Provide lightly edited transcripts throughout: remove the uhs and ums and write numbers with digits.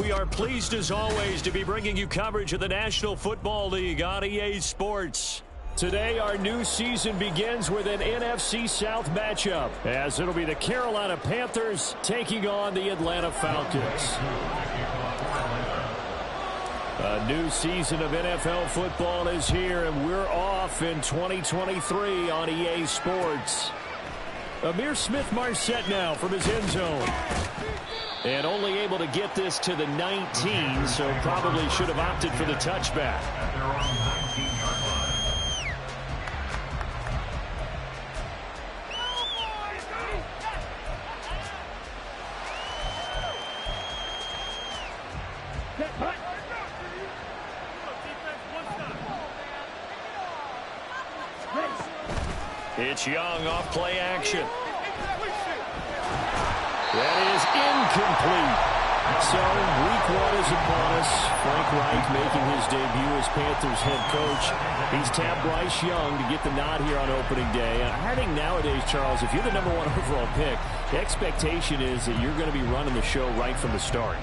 we are pleased as always to be bringing you coverage of the National Football League on EA Sports. Today, our new season begins with an NFC South matchup, as it'll be the Carolina Panthers taking on the Atlanta Falcons. A new season of NFL football is here, and we're off in 2023 on EA Sports. Ihmir Smith-Marsette now from his end zone. And only able to get this to the 19, so probably should have opted for the touchback. It's Young off play action. That is incomplete. So, week one is upon us. Frank Reich making his debut as Panthers head coach. He's tapped Bryce Young to get the nod here on opening day. And I think nowadays, Charles, if you're the number one overall pick, the expectation is that you're going to be running the show right from the start.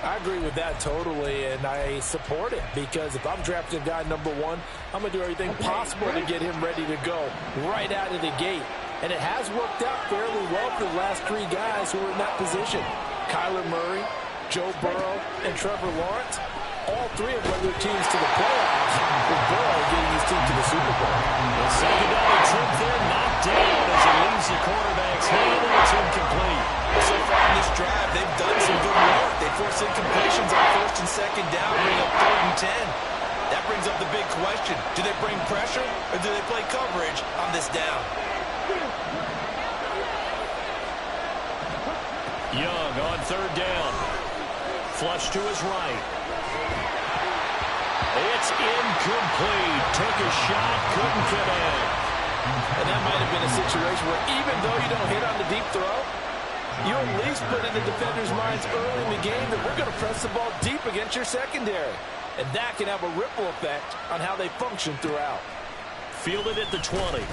I agree with that totally, and I support it because if I'm drafting guy number one, I'm going to do everything possible to get him ready to go right out of the gate. And it has worked out fairly well for the last three guys who were in that position. Kyler Murray, Joe Burrow, and Trevor Lawrence. All three have led their teams to the playoffs, with Burrow getting his team to the Super Bowl. The second down trip there, knocked down as it leaves the quarterback's hand, and it's incomplete. So far in this drive, they've done some good work. They force incompletions on first and second down, bring up 3rd and 10. That brings up the big question. Do they bring pressure, or do they play coverage on this down? Young on 3rd down. Flush to his right. It's incomplete. Took a shot, couldn't connect. And that might have been a situation where even though you don't hit on the deep throw, you at least put in the defenders' minds early in the game that we're going to press the ball deep against your secondary. And that can have a ripple effect on how they function throughout. Fielded at the 20.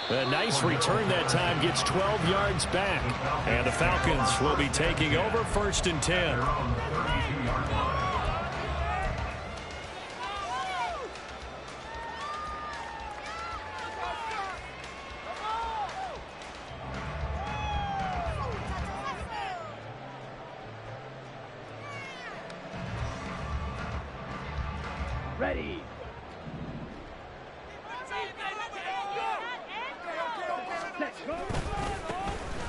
A nice return that time, gets 12 yards back. And the Falcons will be taking over 1st and 10. Ready.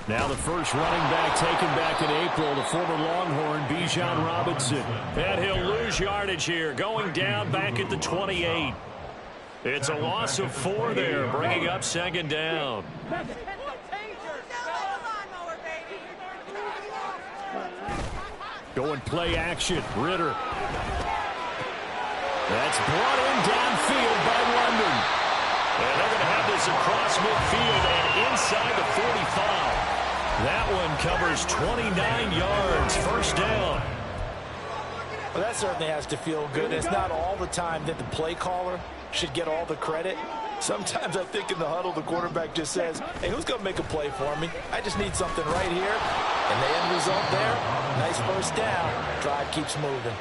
Now the first running back taken back in April, the former Longhorn, Bijan Robinson. And he'll lose yardage here, going down back at the 28. It's a loss of 4 there, bringing up 2nd down. Going play action, Ritter. That's brought in downfield by London. And they're going to have this across midfield and inside the 45. That one covers 29 yards, 1st down. Well, that certainly has to feel good. It's not all the time that the play caller should get all the credit. Sometimes I think in the huddle, the quarterback just says, hey, who's going to make a play for me? I just need something right here. And the end result there, nice 1st down. Drive keeps moving.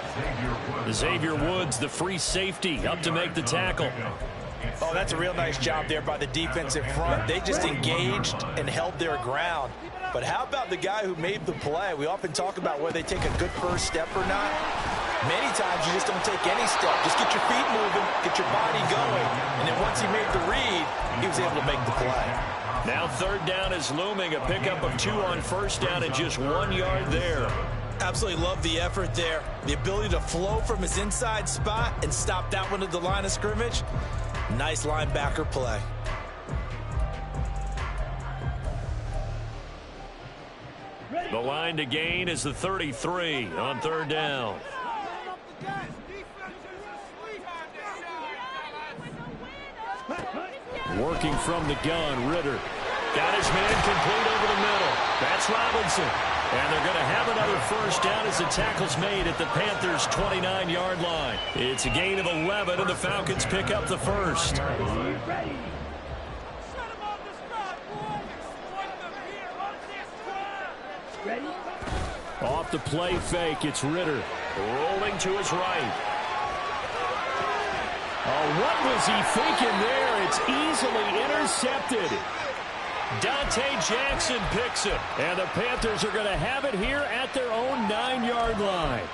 Xavier Woods, the free safety, up to make the tackle. Oh, that's a real nice job there by the defensive front. They just engaged and held their ground. But how about the guy who made the play? We often talk about whether they take a good first step or not. Many times you just don't take any step. Just get your feet moving, get your body going. And then once he made the read, he was able to make the play. Now 3rd down is looming, a pickup of 2 on 1st down and just 1 yard there. Absolutely love the effort there. The ability to flow from his inside spot and stop that one at the line of scrimmage. Nice linebacker play. The line to gain is the 33 on 3rd down. Working from the gun, Ritter. Got his man complete over the middle. That's Robinson. And they're going to have another 1st down as the tackle's made at the Panthers' 29-yard line. It's a gain of 11, and the Falcons pick up the 1st. Off the play fake, it's Ritter. Rolling to his right. Oh, what was he thinking there? It's easily intercepted. Dante Jackson picks it. And the Panthers are going to have it here at their own 9-yard line.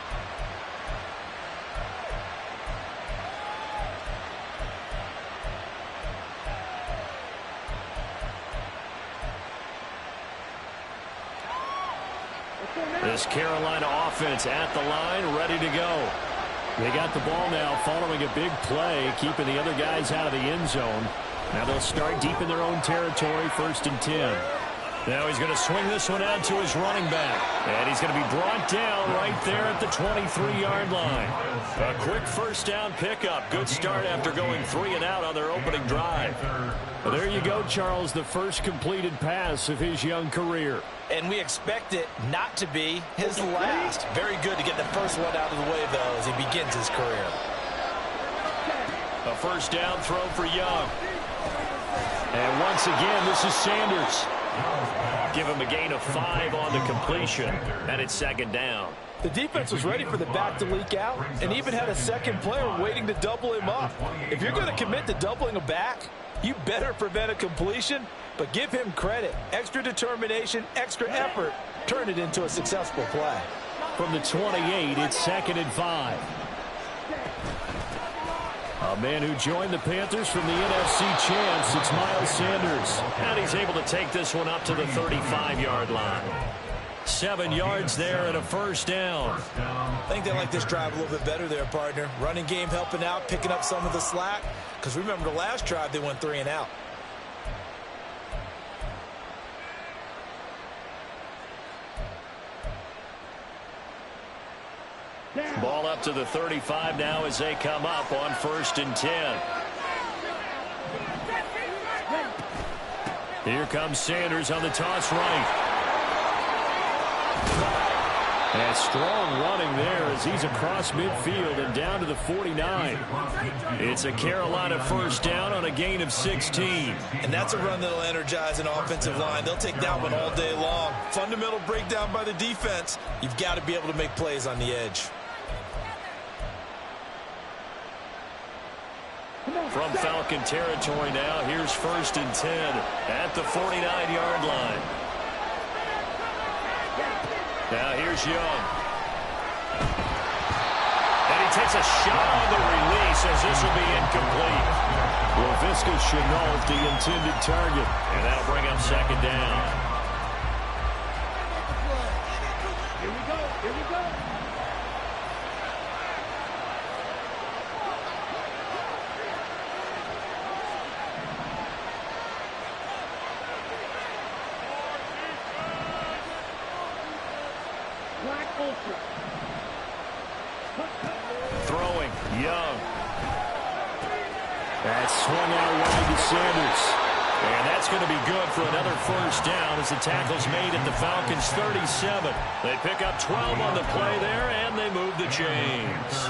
This Carolina offense at the line, ready to go. They got the ball now following a big play, keeping the other guys out of the end zone. Now they'll start deep in their own territory, 1st and 10. Now he's going to swing this one out to his running back. And he's going to be brought down right there at the 23-yard line. A quick first down pickup. Good start after going 3 and out on their opening drive. Well, there you go, Charles, the first completed pass of his young career. And we expect it not to be his last. Very good to get the first one out of the way, though, as he begins his career. A first down throw for Young. And once again, this is Sanders. Give him a gain of 5 on the completion, and it's 2nd down. The defense was ready for the back to leak out and even had a second player waiting to double him up. If you're going to commit to doubling a back, you better prevent a completion, but give him credit. Extra determination, extra effort, turn it into a successful play. From the 28, it's 2nd and 5. A man who joined the Panthers from the NFC champs, it's Miles Sanders. And he's able to take this one up to the 35-yard line. 7 yards there and a first down. I think they like this drive a little bit better there, partner. Running game helping out, picking up some of the slack. Because remember the last drive, they went 3 and out. Ball up to the 35 now as they come up on 1st and 10. Here comes Sanders on the toss right. And strong running there as he's across midfield and down to the 49. It's a Carolina first down on a gain of 16. And that's a run that'll energize an offensive line. They'll take that one all day long. Fundamental breakdown by the defense. You've got to be able to make plays on the edge. From Falcon territory now, here's 1st and 10 at the 49-yard line. Now here's Young. And he takes a shot on the release as this will be incomplete. Laviska Shenault, the intended target. And that'll bring up 2nd down. Here we go. Here we go. Throwing, Young. That's swung out wide to Sanders. And that's going to be good for another first down as the tackle's made at the Falcons' 37. They pick up 12 on the play there, and they move the chains.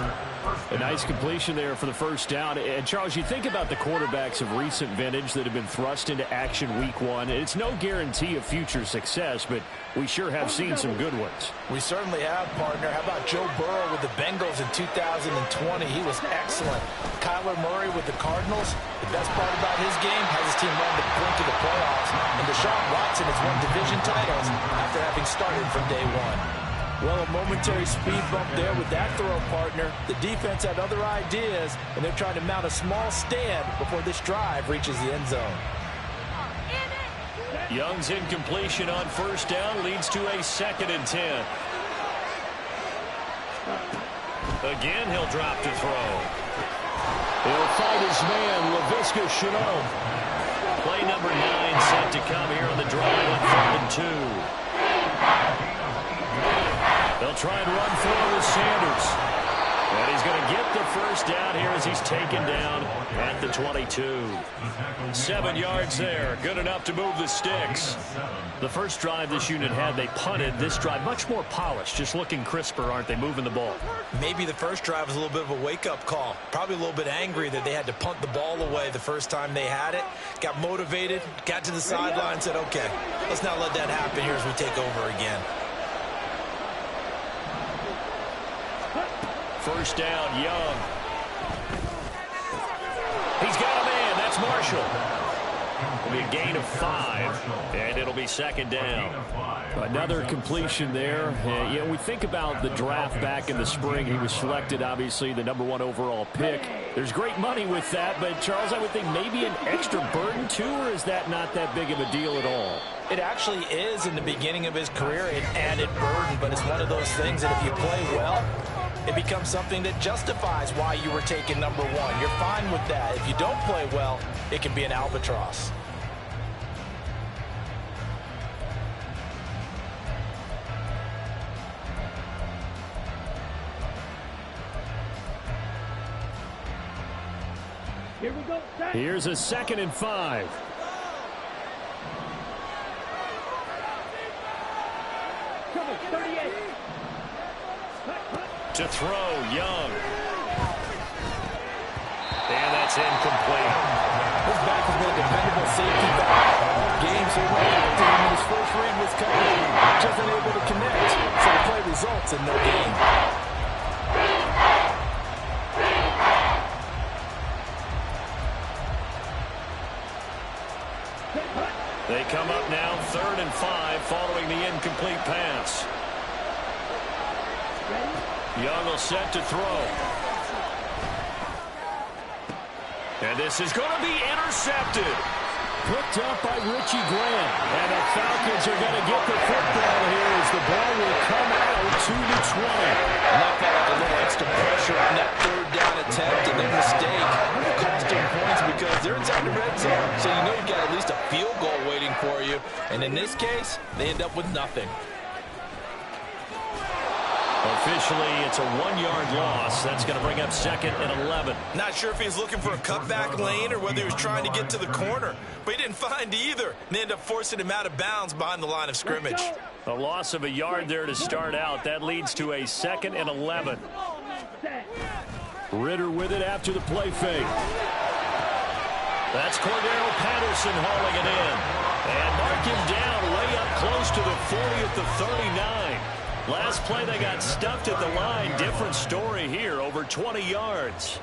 A nice completion there for the first down. And, Charles, you think about the quarterbacks of recent vintage that have been thrust into action week 1. It's no guarantee of future success, but we sure have seen some good ones. We certainly have, partner. How about Joe Burrow with the Bengals in 2020? He was excellent. Kyler Murray with the Cardinals. The best part about his game has his team run the brink of the playoffs. And Deshaun Watson has won division titles after having started from day 1. Well, a momentary speed bump there with that throw, partner. The defense had other ideas, and they're trying to mount a small stand before this drive reaches the end zone. Young's incompletion on first down leads to a 2nd and 10. Again, he'll drop to throw. He'll fight his man, Laviska Shenault. Play number 9 set to come here on the drive on 3rd and 2. They'll try and run forward with Sanders. And he's going to get the first down here as he's taken down at the 22. 7 yards there. Good enough to move the sticks. The first drive this unit had, they punted. This drive, much more polished, just looking crisper, aren't they, moving the ball? Maybe the first drive was a little bit of a wake-up call. Probably a little bit angry that they had to punt the ball away the first time they had it. Got motivated, got to the sideline, said, okay, let's not let that happen here as we take over again. First down, Young. He's got a man. That's Marshall. It'll be a gain of 5, and it'll be second down. Another completion there. We think about the draft back in the spring. He was selected, obviously, the #1 overall pick. There's great money with that, but, Charles, I would think maybe an extra burden, too, or is that not that big of a deal at all? It actually is in the beginning of his career an added burden, but it's one of those things that if you play well, it becomes something that justifies why you were taken #1. You're fine with that. If you don't play well, it can be an albatross. Here we go. Here's a 2nd and 5. Come on, 38. To throw, Young. And that's incomplete. This back has been a dependable safety back all game, so he went after him in his first read was coming. Just unable to connect, so the play results in no gain. They come up now 3rd and 5 following the incomplete pass. Young will set to throw. And this is going to be intercepted. Picked up by Richie Grant. And the Falcons are going to get the football here as the ball will come out to the 20. And that felt like a little extra pressure on that 3rd down attempt, and their mistake cost them points because they're inside the red zone. So you know you've got at least a field goal waiting for you. And in this case, they end up with nothing. Officially, it's a 1-yard loss. That's going to bring up 2nd and 11. Not sure if he was looking for a cutback lane or whether he was trying to get to the corner, but he didn't find either. And they ended up forcing him out of bounds behind the line of scrimmage. A loss of a yard there to start out. That leads to a 2nd and 11. Ritter with it after the play fake. That's Cordero Patterson hauling it in. And mark him down way up close to the 40 at the 39. Last play, they got stuffed at the line. Different story here, over 20 yards.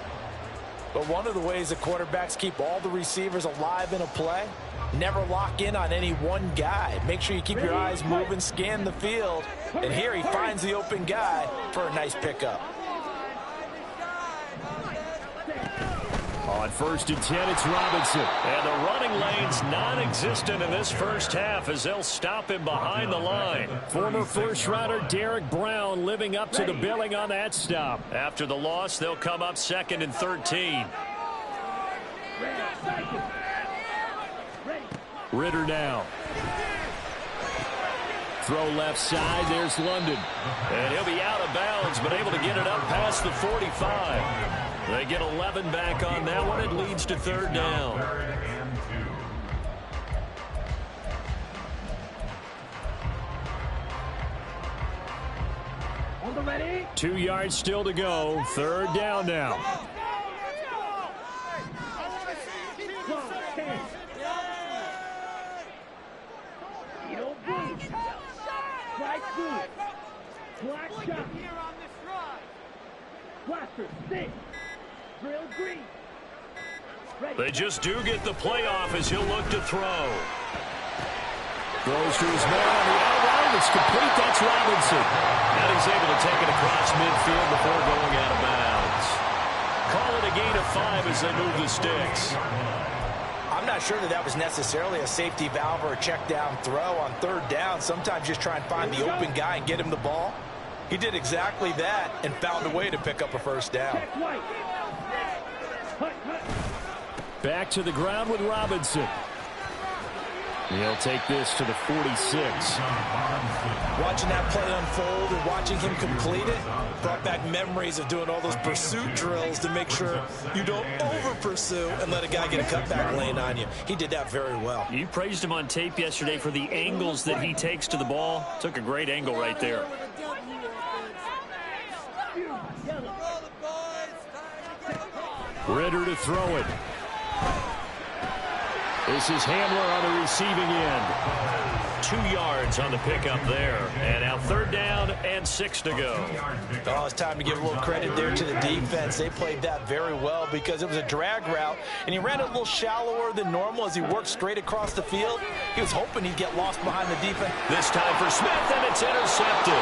But one of the ways that quarterbacks keep all the receivers alive in a play, never lock in on any one guy. Make sure you keep your eyes moving, scan the field. And here he finds the open guy for a nice pickup. On 1st and 10, it's Robinson. And the running lane's non-existent in this first half as they'll stop him behind the line. Former first-rounder Derek Brown living up to the billing on that stop. After the loss, they'll come up 2nd and 13. Ritter now. Throw left side. There's London. And he'll be out of bounds, but able to get it up past the 45. They get 11 back on that one. It leads to 3rd down. On the ready. 2 yards still to go. 3rd down now. You don't breathe. Right through. Black shot. Blaster, stick. Drill green. They just do get the playoff as he'll look to throw. Throws to his man on the outright. It's complete. That's Robinson. And he's able to take it across midfield before going out of bounds. Call it a gain of 5 as they move the sticks. I'm not sure that was necessarily a safety valve or a check down throw on 3rd down. Sometimes just try and find the open guy and get him the ball. He did exactly that and found a way to pick up a 1st down. Back to the ground with Robinson. He'll take this to the 46. Watching that play unfold and watching him complete it brought back memories of doing all those pursuit drills to make sure you don't over-pursue and let a guy get a cutback lane on you. He did that very well. You praised him on tape yesterday for the angles that he takes to the ball. Took a great angle right there. Ritter to throw it. This is Hamler on the receiving end. 2 yards on the pickup there. And now 3rd down and 6 to go. Oh, it's time to give a little credit there to the defense. They played that very well because it was a drag route, and he ran it a little shallower than normal as he worked straight across the field. He was hoping he'd get lost behind the defense. This time for Smith, and it's intercepted.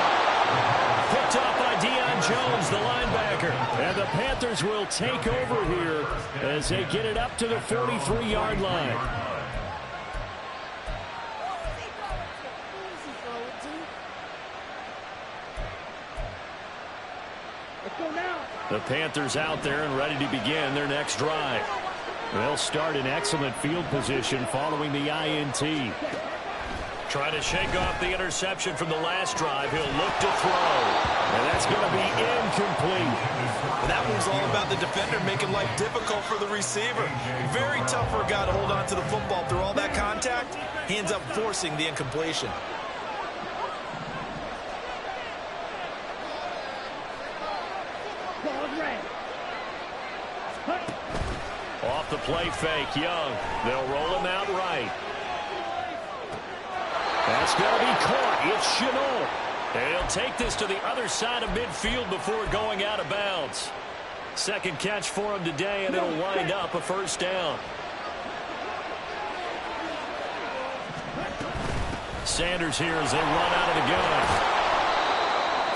Picked up by Deion Jones, the linebacker. And the Panthers will take over here as they get it up to the 43-yard line. The Panthers out there and ready to begin their next drive. They'll start in excellent field position following the INT. Trying to shake off the interception from the last drive. He'll look to throw. And that's going to be incomplete. And that one's all about the defender making life difficult for the receiver. Very tough for a guy to hold on to the football through all that contact. He ends up forcing the incompletion. Off the play fake, Young. They'll roll him out right. That's going to be caught. It's Shenault. And he'll take this to the other side of midfield before going out of bounds. Second catch for him today, and it'll wind up a 1st down. Sanders here as they run out of the gun.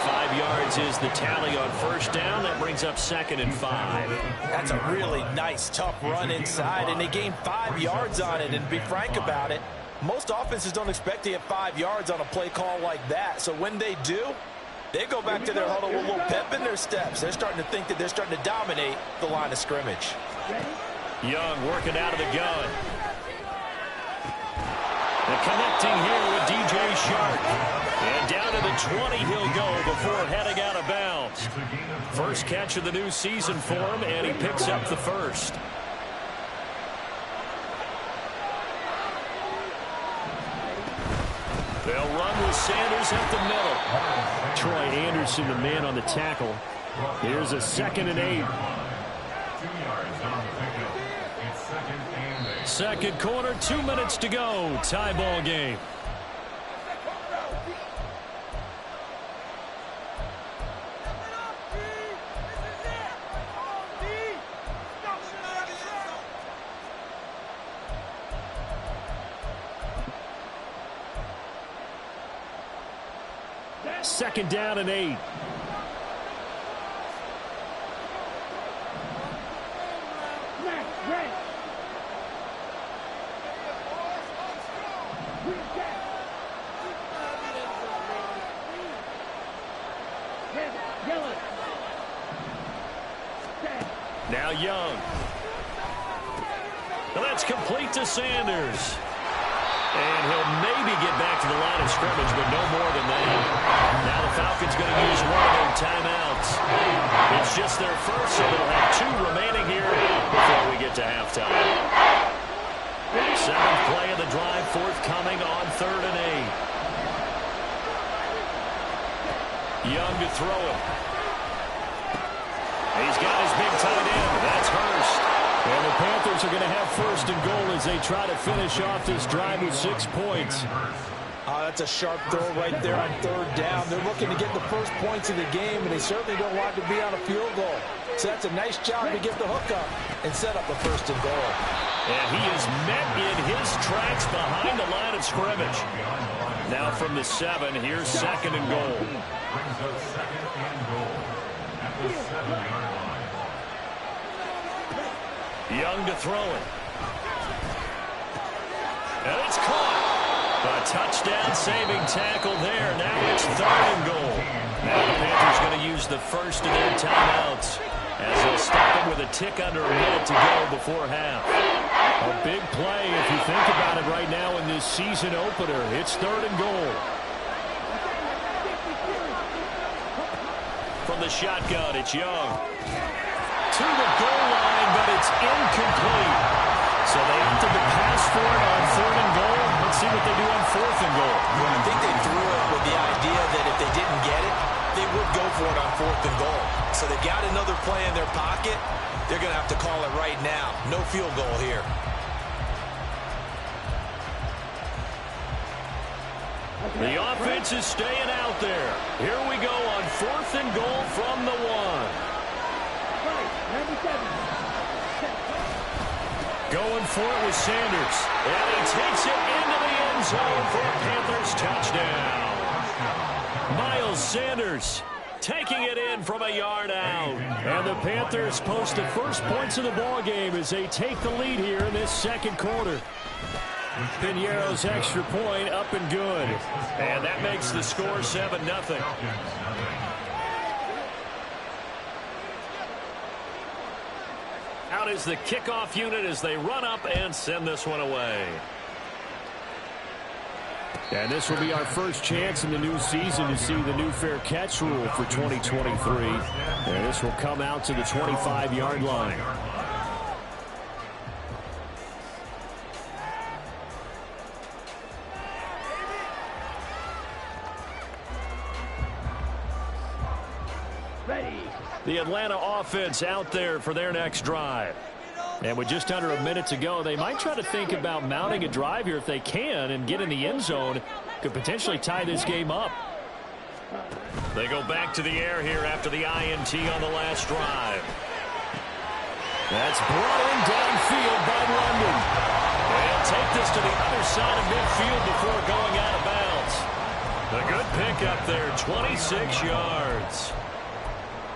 5 yards is the tally on 1st down. That brings up 2nd and 5. That's a really nice, tough run inside, and they gained 5 yards on it. And to be frank about it, most offenses don't expect to get 5 yards on a play call like that. So when they do, they go back to their huddle with a little pep in their steps. They're starting to think that they're starting to dominate the line of scrimmage. Young working out of the gun. And connecting here with DJ Shark. And down to the 20 he'll go before heading out of bounds. First catch of the new season for him, and he picks up the 1st. They'll run with Sanders at the middle. Troy Anderson, the man on the tackle. Here's a 2nd and 8. 2nd quarter, 2 minutes to go. Tie ball game. Second down and 8. Now Young. Well, that's complete to Sanders. And he'll maybe get back to the line of scrimmage, but no more than that. Now the Falcons going to use one of their timeouts. It's just their first, so they'll have 2 remaining here before we get to halftime. 7th play of the drive, forthcoming on 3rd and 8. Young to throw it. He's got his big tight end. That's Hurst. And the Panthers are going to have 1st and goal as they try to finish off this drive with 6 points. That's a sharp throw right there on 3rd down. They're looking to get the first points of the game, and they certainly don't want to be on a field goal. So that's a nice job to get the hook up and set up the 1st and goal. And he is met in his tracks behind the line of scrimmage. Now from the 7, here's 2nd and goal. Young to throw it. And it's caught. A touchdown saving tackle there. Now it's 3rd and goal. Now the Panthers going to use the first of their timeouts as they'll stop it with a tick under a minute to go before half. A big play if you think about it right now in this season opener. It's 3rd and goal. From the shotgun, it's Young. To the goal line, but it's incomplete. So they opted to pass for it on 3rd and goal. Let's see what they do on 4th and goal. Well, I think they threw it with the idea that if they didn't get it, they would go for it on 4th and goal. So they got another play in their pocket. They're going to have to call it right now. No field goal here. The offense is staying out there. Here we go on 4th and goal from the 1. Right, 97. Going for it with Sanders. And he takes it into the end zone for a Panthers touchdown. Miles Sanders taking it in from a yard out. And the Panthers post the first points of the ball game as they take the lead here in this second quarter. Piñeiro's extra point up and good. And that makes the score 7-0. Out is the kickoff unit as they run up and send this one away. And this will be our first chance in the new season to see the new fair catch rule for 2023. And this will come out to the 25-yard line. The Atlanta offense out there for their next drive. And with just under a minute to go, they might try to think about mounting a drive here if they can and get in the end zone. Could potentially tie this game up. They go back to the air here after the INT on the last drive. That's brought in downfield by London. They'll take this to the other side of midfield before going out of bounds. A good pick up there, 26 yards.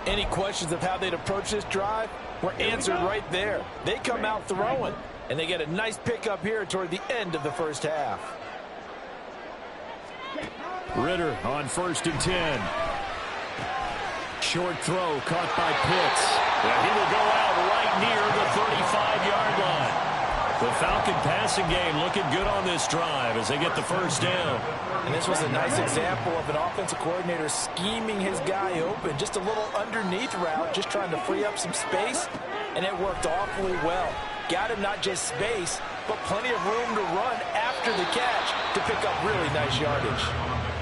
Any questions of how they'd approach this drive were answered right there. They come out throwing, and they get a nice pickup here toward the end of the first half. Ritter on 1st and 10. Short throw caught by Pitts. And he will go out right near the 35-yard line. The Falcon passing game looking good on this drive as they get the first down. And this was a nice example of an offensive coordinator scheming his guy open. Just a little underneath route, just trying to free up some space, and it worked awfully well. Got him not just space, but plenty of room to run after the catch to pick up really nice yardage.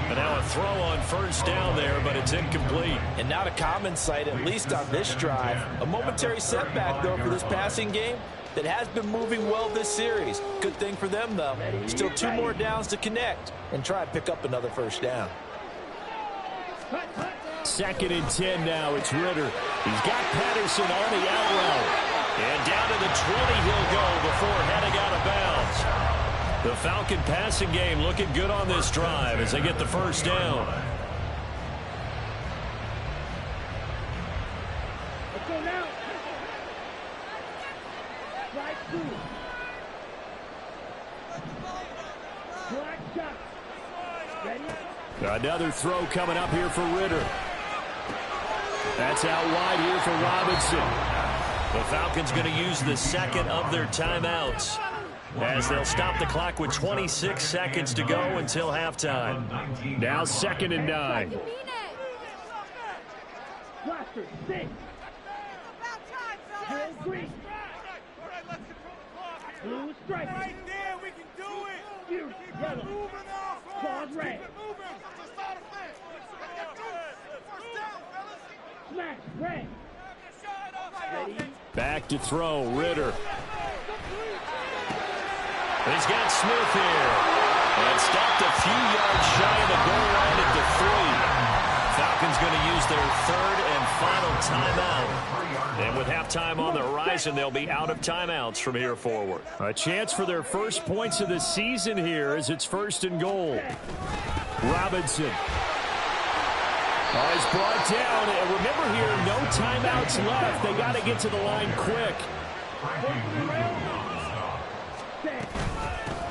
And now a throw on 1st down there, but it's incomplete. And not a common sight, at least on this drive. A momentary setback, though, for this passing game that has been moving well this series. Good thing for them, though. Still 2 more downs to connect and try and pick up another first down. 2nd and 10 now. It's Ritter. He's got Patterson on the out route. And down to the 20 he'll go before heading out of bounds. The Falcon passing game looking good on this drive as they get the first down. Let's go now. Right through. Black shot. Ready? Another throw coming up here for Ritter. That's out wide here for Robinson. The Falcons going to use the second of their timeouts as they'll stop the clock with 26 seconds to go until halftime. Now 2nd and 9. Blaster, 6. Drill green. Blue strike. Right there, we can do it. Fuse, yellow. Claws red. Smash, red. Ready? Back to throw, Ritter. He's got Smith here. And stopped a few yards shy of the goal line at the 3. Falcons going to use their 3rd and final timeout. And with halftime on the horizon, they'll be out of timeouts from here forward. A chance for their first points of the season here as it's 1st and goal. Robinson. Is brought down. And remember here, no timeouts left. They got to get to the line quick.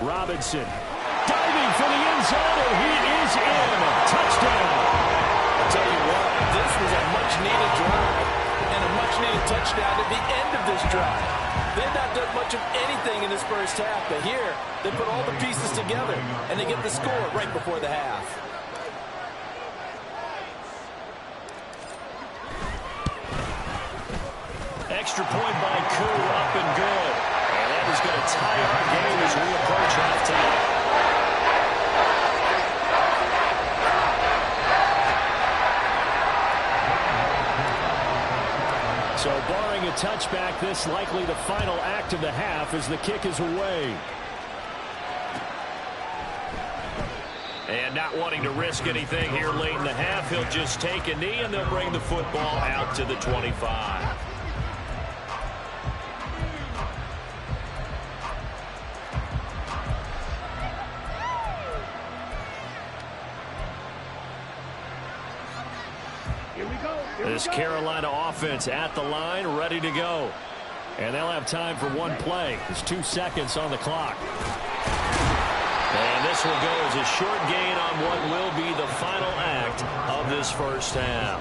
Robinson diving for the end zone, and he is in. Touchdown. I'll tell you what, this was a much-needed drive and a much-needed touchdown at the end of this drive. They've not done much of anything in this first half, but here they put all the pieces together, and they get the score right before the half. Extra point by Koo, up and good. And that is going to tie our game as we approach halftime. So barring a touchback, this likely the final act of the half as the kick is away. And not wanting to risk anything here late in the half, he'll just take a knee, and they'll bring the football out to the 25. This Carolina offense at the line, ready to go. And they'll have time for one play. There's 2 seconds on the clock. And this will go as a short gain on what will be the final act of this first half.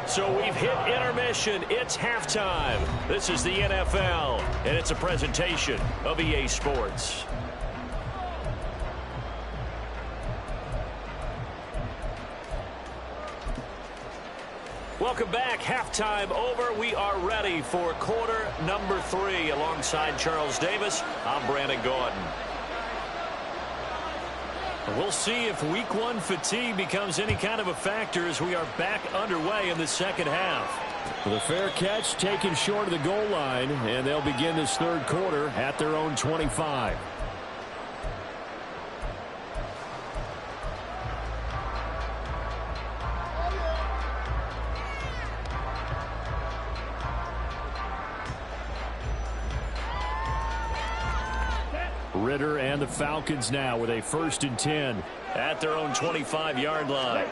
So we've hit intermission. It's halftime. This is the NFL, and it's a presentation of EA Sports. Welcome back. Halftime over. We are ready for quarter number 3. Alongside Charles Davis, I'm Brandon Gaudin. We'll see if week 1 fatigue becomes any kind of a factor as we are back underway in the second half. The fair catch taken short of the goal line, and they'll begin this third quarter at their own 25. Ritter and the Falcons now with a 1st and 10 at their own 25-yard line.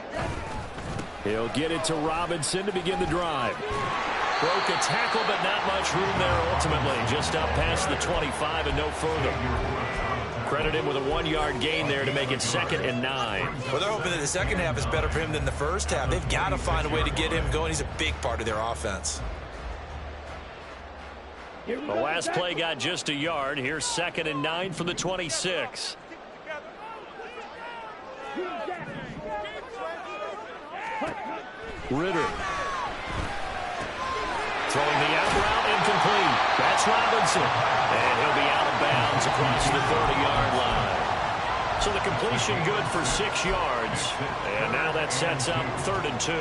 He'll get it to Robinson to begin the drive. Broke a tackle, but not much room there ultimately. Just up past the 25 and no further. Credit him with a 1-yard gain there to make it 2nd and 9. Well, they're hoping that the second half is better for him than the first half. They've got to find a way to get him going. He's a big part of their offense. The last play got just a yard. Here's 2nd and 9 from the 26. Ritter. Throwing the out route, incomplete. That's Robinson. And he'll be out of bounds across the 30-yard line. So the completion good for 6 yards. And now that sets up 3rd and 2.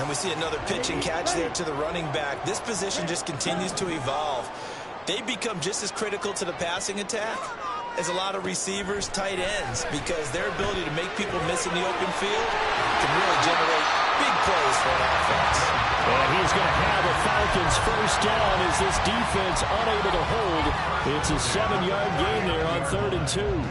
And we see another pitch and catch there to the running back. This position just continues to evolve. They become just as critical to the passing attack as a lot of receivers, tight ends, because their ability to make people miss in the open field can really generate big plays for an offense. And he's going to have a Falcons first down as this defense unable to hold. It's a 7-yard gain there on 3rd and 2.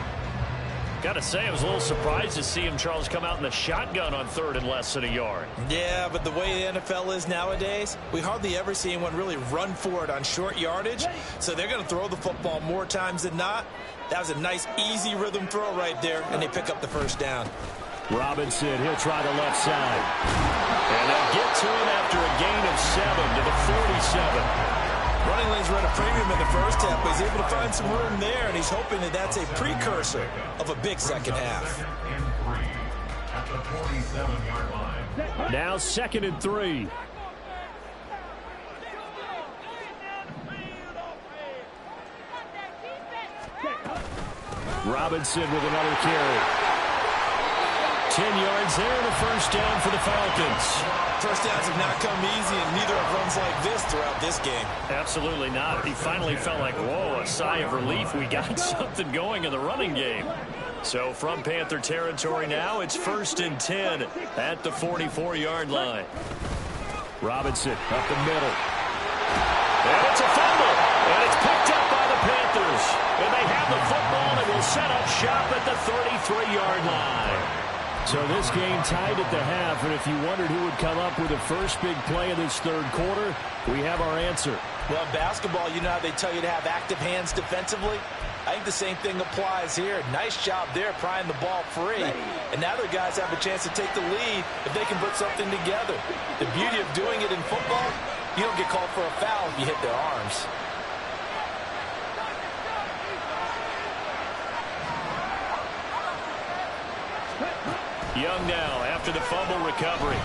Got to say, I was a little surprised to see him, Charles, come out in the shotgun on 3rd and less than a yard. Yeah, but the way the NFL is nowadays, we hardly ever see anyone really run for it on short yardage. So they're going to throw the football more times than not. That was a nice, easy rhythm throw right there, and they pick up the first down. Robinson, he'll try the left side. And they'll get to it after a gain of 7 to the 47. Running lanes were at a premium in the first half, but he's able to find some room there, and he's hoping that that's a precursor of a big second half. Now 2nd and 3. Robinson with another carry. 10 yards there and a first down for the Falcons. First downs have not come easy, and neither have runs like this throughout this game. Absolutely not. He finally felt like, whoa, a sigh of relief. We got something going in the running game. So from Panther territory now, it's 1st and 10 at the 44-yard line. Robinson up the middle. And it's a fumble. And it's picked up by the Panthers. And they have the football and will set up shop at the 33-yard line. So this game tied at the half, and if you wondered who would come up with the first big play of this third quarter, we have our answer. Well, in basketball, you know how they tell you to have active hands defensively? I think the same thing applies here. Nice job there prying the ball free. And now their guys have a chance to take the lead if they can put something together. The beauty of doing it in football, you don't get called for a foul if you hit their arms. Young now after the fumble recovery.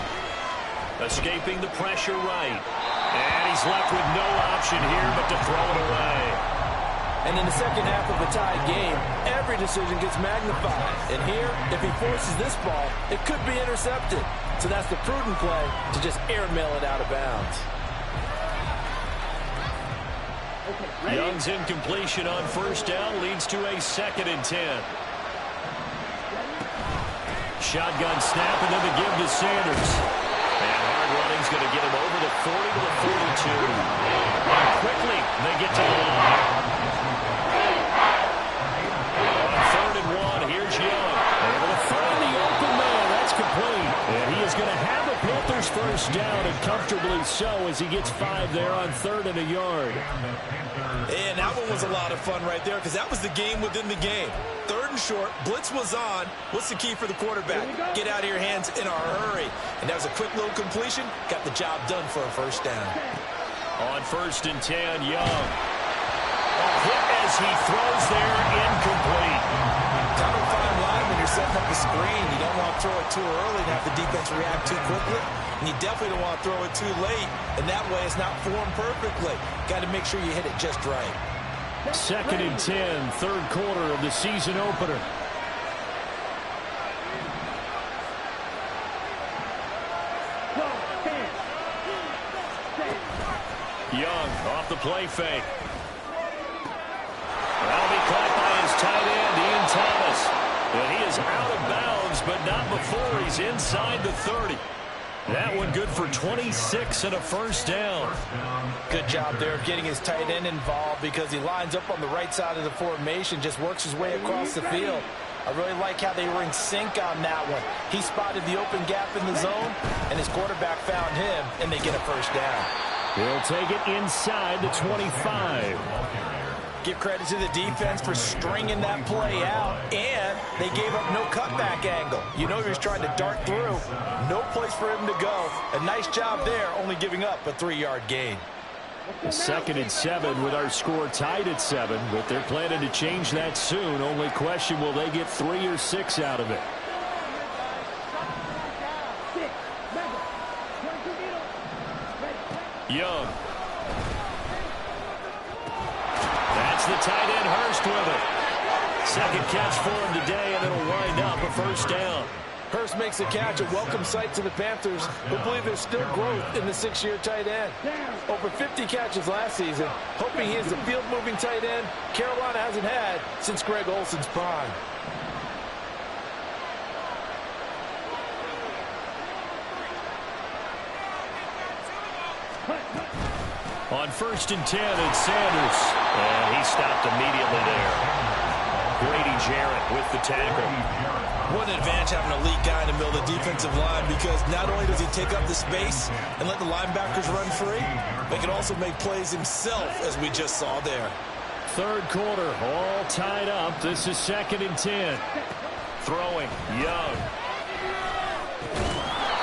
Escaping the pressure right. And he's left with no option here but to throw it away. And in the second half of a tied game, every decision gets magnified. And here, if he forces this ball, it could be intercepted. So that's the prudent play to just airmail it out of bounds. Young's incompletion on first down leads to a 2nd and 10. Shotgun snap and then the give to Sanders. And hard running's going to get him over the 40 to the 42. And quickly they get to the line. On 3rd and 1, here's Young. Able to find the open man. That's complete. And he is going to have a Panthers first down, and comfortably so, as he gets 5 there on 3rd and a yard. And that one was a lot of fun right there, because that was the game within the game. 3rd and short, blitz was on. What's the key for the quarterback? Get out of your hands in a hurry. And that was a quick little completion. Got the job done for a first down. On 1st and 10, Young. A hit as he throws there, incomplete. Kind of a fine line when you're setting up the screen. You don't want to throw it too early and have the defense react too quickly. And you definitely don't want to throw it too late. And that way it's not formed perfectly. Got to make sure you hit it just right. 2nd and 10, 3rd quarter of the season opener. Young off the play fake. That'll be caught by his tight end, Ian Thomas. And he is out of bounds, but not before he's inside the 30. That one good for 26 and a first down. Good job there of getting his tight end involved, because he lines up on the right side of the formation, just works his way across the field. I really like how they were in sync on that one. He spotted the open gap in the zone, and his quarterback found him, and they get a first down. He'll take it inside the 25. Give credit to the defense for stringing that play out, and they gave up no cutback angle. You know he was trying to dart through. No place for him to go. A nice job there, only giving up a 3-yard gain. 2nd and 7 with our score tied at 7, but they're planning to change that soon. Only question, will they get 3 or 6 out of it? Young. That's the tight end, Hurst, with it. 2nd catch for him today, and it'll wind up a first down. Hurst makes a catch, a welcome sight to the Panthers, who believe there's still growth in the 6-year tight end. Over 50 catches last season, hoping he is the field-moving tight end Carolina hasn't had since Greg Olson's prime. On 1st and 10, it's Sanders. And he stopped immediately there. Grady Jarrett with the tackle. What an advantage having an elite guy in the middle of the defensive line, because not only does he take up the space and let the linebackers run free, but he can also make plays himself, as we just saw there. 3rd quarter, all tied up. This is 2nd and 10. Throwing, Young.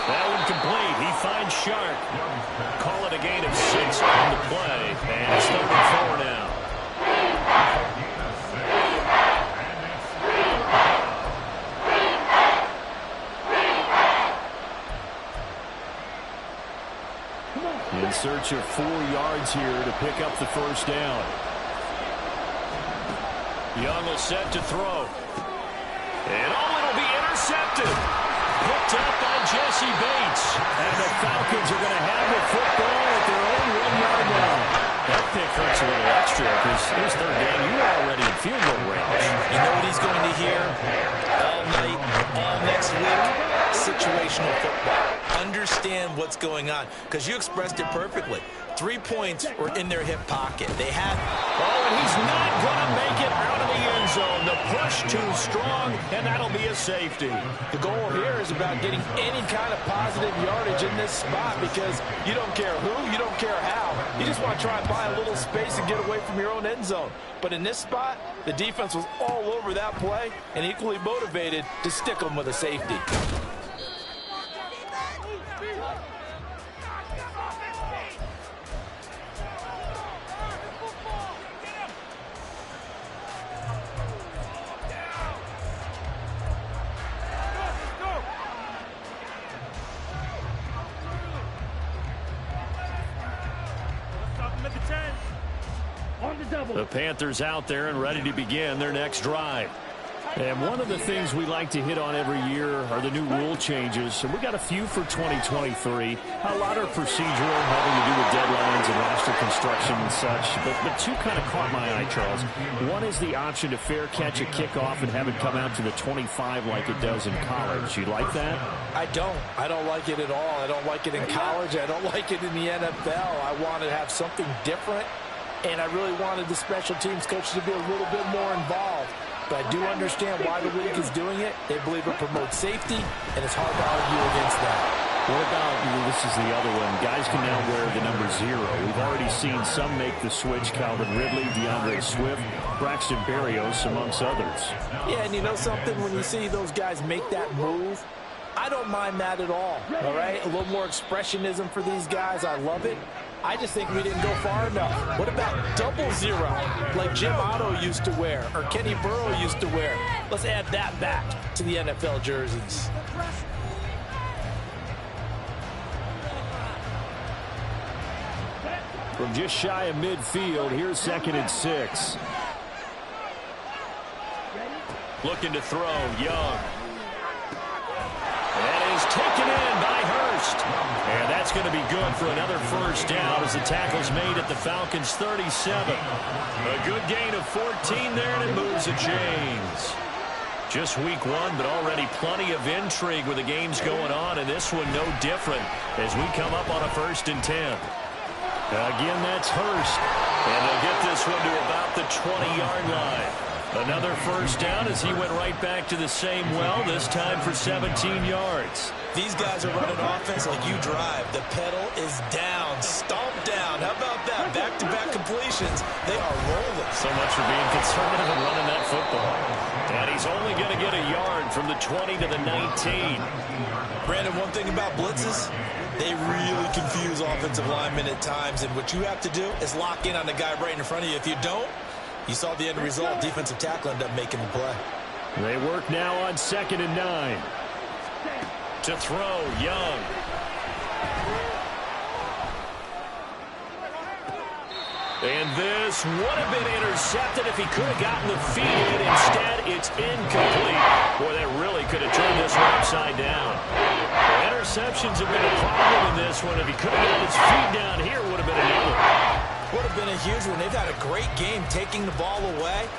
That one complete. He finds Sharp. Call it a gain of 6 on the play. And it's 3rd and 4 now. In search of 4 yards here to pick up the first down. Young will set to throw. And it'll be intercepted. Picked up by Jesse Bates. And the Falcons are going to have the football at their own 1-yard line. That pick hurts a little extra, because his 3rd down, you were already in field goal range. You know what he's going to hear all night, all next week? Situational football. Understand what's going on, because you expressed it perfectly. 3 points were in their hip pocket. They had... Oh, and he's not going to make it out of the end zone. The push too strong, and that'll be a safety. The goal here is about getting any kind of positive yardage in this spot, because you don't care who, you don't care how. You just want to try and buy a little space and get away from your own end zone. But in this spot, the defense was all over that play and equally motivated to stick them with a safety. The Panthers out there and ready to begin their next drive. And one of the things we like to hit on every year are the new rule changes. And we got a few for 2023. A lot are procedural, having to do with deadlines and roster roster construction and such, but two kind of caught my eye, Charles. One is the option to fair catch a kickoff and have it come out to the 25 like it does in college. You like that? I don't. I don't like it at all. I don't like it in college. I don't like it in the NFL. I want to have something different, and I really wanted the special teams coach to be a little bit more involved. But I do understand why the league is doing it. They believe it promotes safety, and it's hard to argue against that. What about, this is the other one, guys can now wear the number 0. We've already seen some make the switch, Calvin Ridley, DeAndre Swift, Braxton Berrios, amongst others. Yeah, and you know something? When you see those guys make that move, I don't mind that at all right? A little more expressionism for these guys. I love it. I just think we didn't go far enough. What about 00, like Jim Otto used to wear or Kenny Burrow used to wear? Let's add that back to the NFL jerseys. From just shy of midfield, here's 2nd and 6. Looking to throw, Young. That is taken in by Hurst. And that's going to be good for another first down as the tackle's made at the Falcons' 37. A good gain of 14 there, and it moves the chains. Just week 1, but already plenty of intrigue with the games going on, and this one no different as we come up on a 1st and 10. Again, that's Hurst. And they'll get this one to about the 20-yard line. Another first down as he went right back to the same well, this time for 17 yards. These guys are running offense like you drive. The pedal is down, stomped down. How about that? Back-to-back completions. They are rolling. So much for being conservative and running that football. And he's only going to get a yard from the 20 to the 19. Brandon, one thing about blitzes, they really confuse offensive linemen at times, and what you have to do is lock in on the guy right in front of you. If you don't, you saw the end result. Defensive tackle ended up making the play. They work now on 2nd and 9. To throw, Young. And this would have been intercepted if he could have gotten the feet in. Instead, it's incomplete. Boy, that really could have turned this one upside down. Well, interceptions have been a problem in this one. If he could have gotten his feet down here, it would have been another. Would have been a huge one. They've had a great game taking the ball away.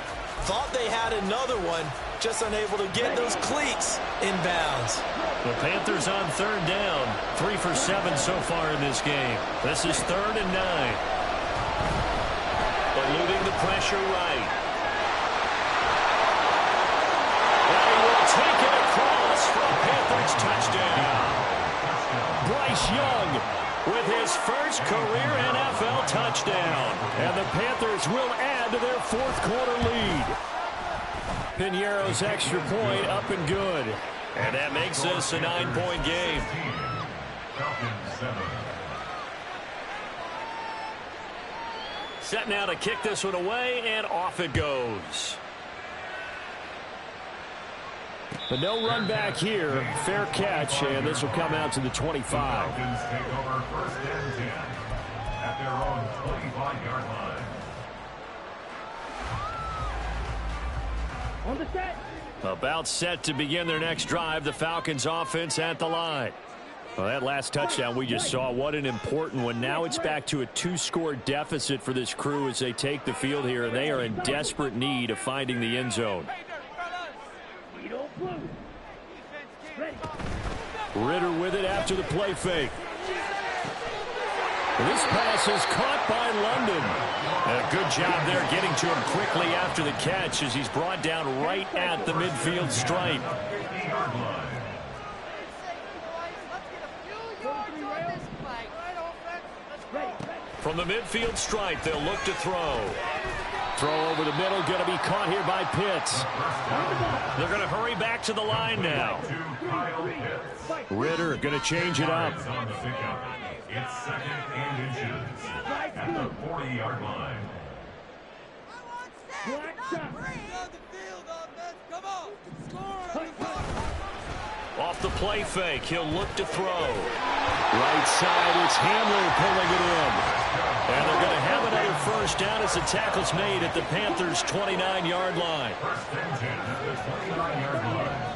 Thought they had another one, just unable to get those cleats inbounds. The Panthers on 3rd down. 3 for 7 so far in this game. This is 3rd and 9. Eluding the pressure right. And he will take it across for a Panthers touchdown. Bryce Young with his first career NFL touchdown. And the Panthers will add to their 4th quarter lead. Piñeiro's extra point up and good. And that makes this a 9-point game. Set now to kick this one away, and off it goes. But no run back here. Fair catch, and this will come out to the 25. Falcons take over 1st and 10 at their own 25-yard line. On the set. About set to begin their next drive. The Falcons offense at the line. Well, that last touchdown we just saw, what an important one. Now it's back to a 2-score deficit for this crew as they take the field here, and they are in desperate need of finding the end zone. Ritter with it after the play fake. This pass is caught by London. And a good job there getting to him quickly after the catch as he's brought down right at the midfield stripe. From the midfield stripe, they'll look to throw. Throw over the middle, going to be caught here by Pitts. They're going to hurry back to the line now. Ritter going to change it up. It's 2nd and inches at the 40-yard line. Off the play fake, he'll look to throw. Right side, it's Hamler pulling it in. And they're going to have another first down as the tackle's made at the Panthers' 29-yard line. 1st and 10 at the 29-yard line.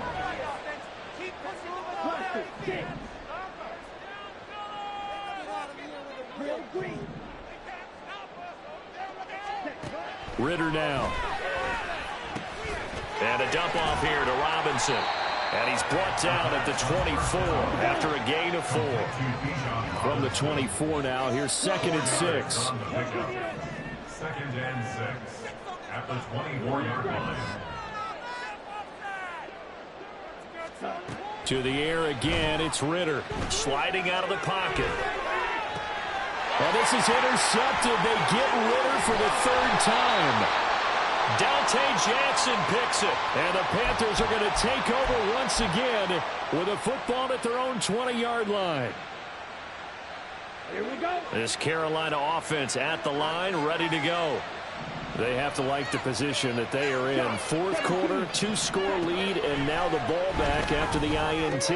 Ritter now. And a dump off here to Robinson. And he's brought down at the 24 after a gain of 4. From the 24 now, here's 2nd and 6. 2nd and 6 at the 24-yard line. To the air again, it's Ritter. Sliding out of the pocket. Well, this is intercepted. They get Ritter for the 3rd time. Dante Jackson picks it. And the Panthers are going to take over once again with a football at their own 20-yard line. Here we go. This Carolina offense at the line, ready to go. They have to like the position that they are in. 4th quarter, 2-score lead, and now the ball back after the INT.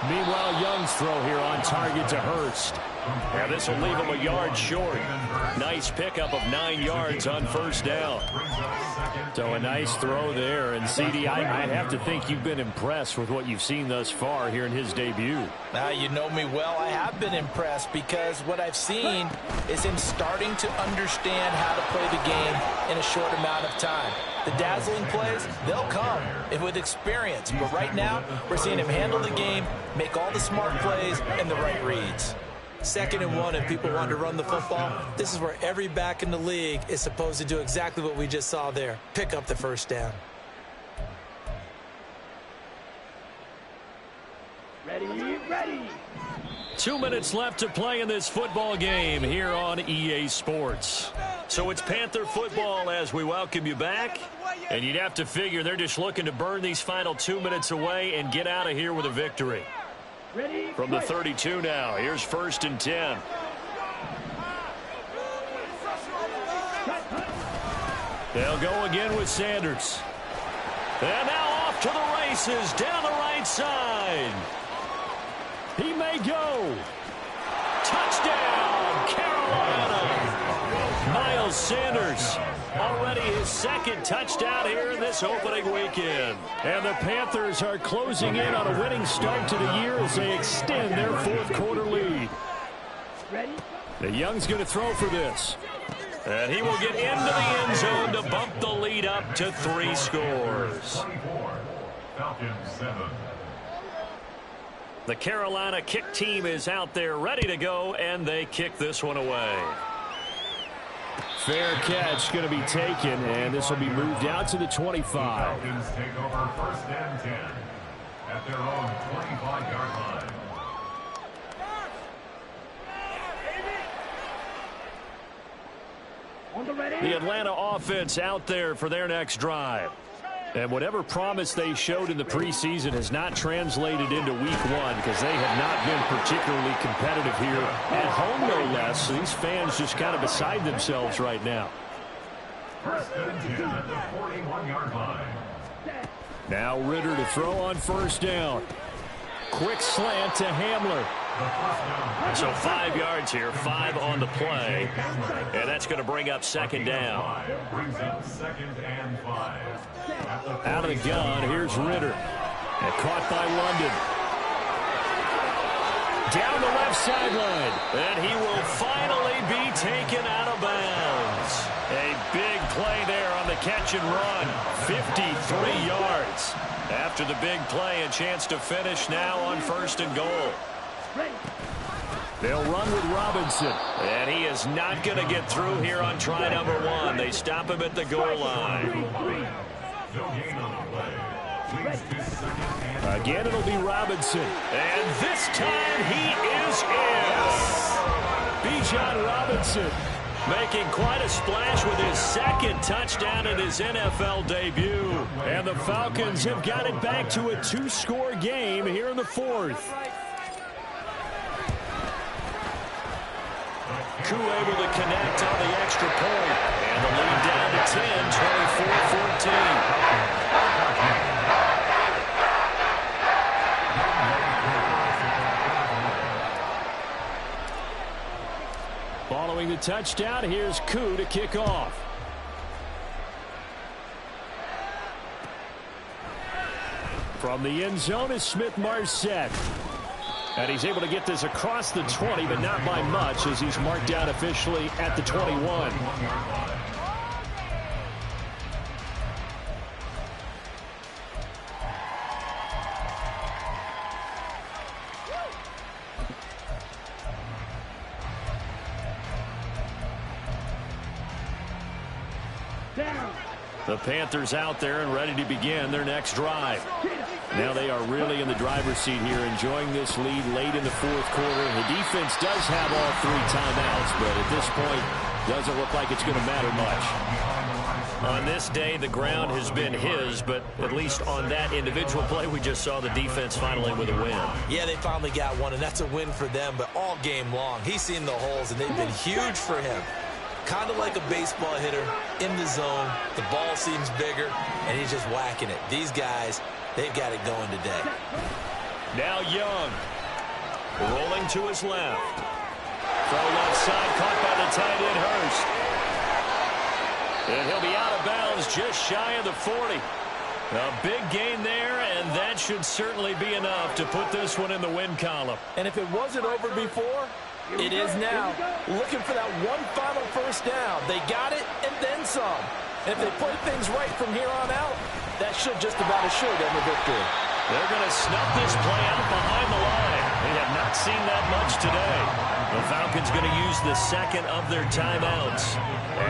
Meanwhile, Young's throw here on target to Hurst. Now this will leave him a yard short. Nice pickup of 9 yards on 1st down. So a nice throw there. And CD, I have to think you've been impressed with what you've seen thus far here in his debut. Now, you know me well. I have been impressed because what I've seen is him starting to understand how to play the game in a short amount of time. The dazzling plays, they'll come with experience. But right now, we're seeing him handle the game, make all the smart plays, and the right reads. 2nd and 1, if people want to run the football, this is where every back in the league is supposed to do exactly what we just saw there. Pick up the 1st down. Ready. 2 minutes left to play in this football game here on EA Sports. So it's Panther football as we welcome you back. And you'd have to figure they're just looking to burn these final 2 minutes away and get out of here with a victory. Ready. From the 32 now, here's 1st and 10. They'll go again with Sanders. And now off to the races down the right side. He may go. Touchdown, Carolina. Miles Sanders, already his 2nd touchdown here in this opening weekend. And the Panthers are closing in on a winning start to the year as they extend their 4th quarter lead. Ready. The Young's going to throw for this. And he will get into the end zone to bump the lead up to 3 scores. 24, Falcons 7. The Carolina kick team is out there ready to go, and they kick this one away. Fair catch going to be taken, and this will be moved out to the 25. Falcons take over 1st and 10 at their own 25-yard line. On the ready. The Atlanta offense out there for their next drive. And whatever promise they showed in the preseason has not translated into week 1 because they have not been particularly competitive here at home, no less. These fans just kind of beside themselves right now. 1st and 10 at the 41-yard line. Now Ritter to throw on 1st down. Quick slant to Hamler. So 5 yards here, 5 on the play. And that's going to bring up 2nd down. Brings up 2nd and 5. Out of the gun, here's Ritter. And caught by London. Down the left sideline. And he will finally be taken out of bounds. A big play there on the catch and run. 53 yards. After the big play, a chance to finish now on 1st and goal. They'll run with Robinson. And he is not going to get through here on try number 1. They stop him at the goal line. Again, it'll be Robinson. And this time he is in. Bijan Robinson making quite a splash with his 2nd touchdown in his NFL debut. And the Falcons have got it back to a 2-score game here in the 4th. Koo able to connect on the extra point. And the lead down to 10, 24-14. Following the touchdown, here's Koo to kick off. From the end zone is Smith-Marsette. And he's able to get this across the 20, but not by much as he's marked down officially at the 21. Down. The Panthers out there and ready to begin their next drive. Now they are really in the driver's seat here, enjoying this lead late in the fourth quarter. The defense does have all 3 timeouts, but at this point, doesn't look like it's going to matter much. On this day, the ground has been his, but at least on that individual play, we just saw the defense finally with a win. Yeah, they finally got one, and that's a win for them, but all game long, he's seen the holes, and they've been huge for him. Kind of like a baseball hitter in the zone. The ball seems bigger, and he's just whacking it. These guys, they've got it going today. Now Young. Rolling to his left. Throw left side, caught by the tight end Hurst. And he'll be out of bounds just shy of the 40. A big gain there, and that should certainly be enough to put this one in the win column. And if it wasn't over before, it is now. Looking for that one final first down. They got it and then some. And if they play things right from here on out, that should just about assure them a victory. They're going to snuff this play out behind the line. They have not seen that much today. The Falcons going to use the second of their timeouts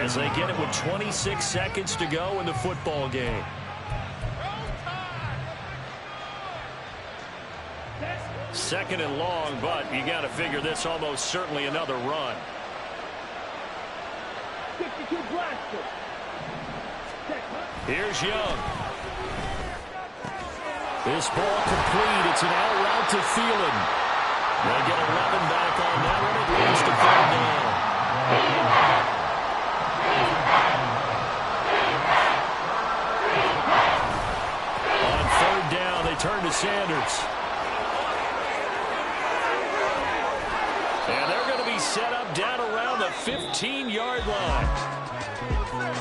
as they get it with 26 seconds to go in the football game. Second and long, but you got to figure this almost certainly another run. 62 blaster. Here's Young. This ball complete. It's an out route to Thielen. They'll get 11 back on that one. It leads to 3rd down. On 3rd down, they turn to Sanders. And they're going to be set up down around the 15-yard line.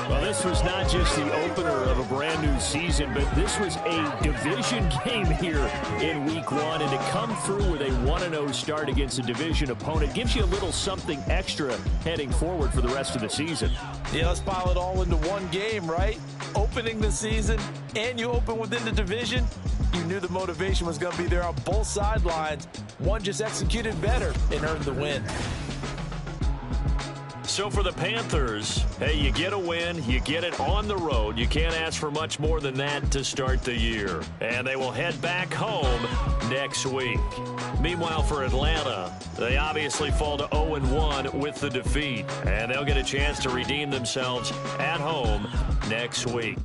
Well, this was not just the opener of a brand new season, but this was a division game here in week 1. And to come through with a 1-0 start against a division opponent gives you a little something extra heading forward for the rest of the season. Yeah, let's pile it all into one game, right? Opening the season, and you open within the division. You knew the motivation was going to be there on both sidelines. One just executed better and earned the win. So for the Panthers, hey, you get a win, you get it on the road. You can't ask for much more than that to start the year. And they will head back home next week. Meanwhile, for Atlanta, they obviously fall to 0-1 with the defeat. And they'll get a chance to redeem themselves at home next week.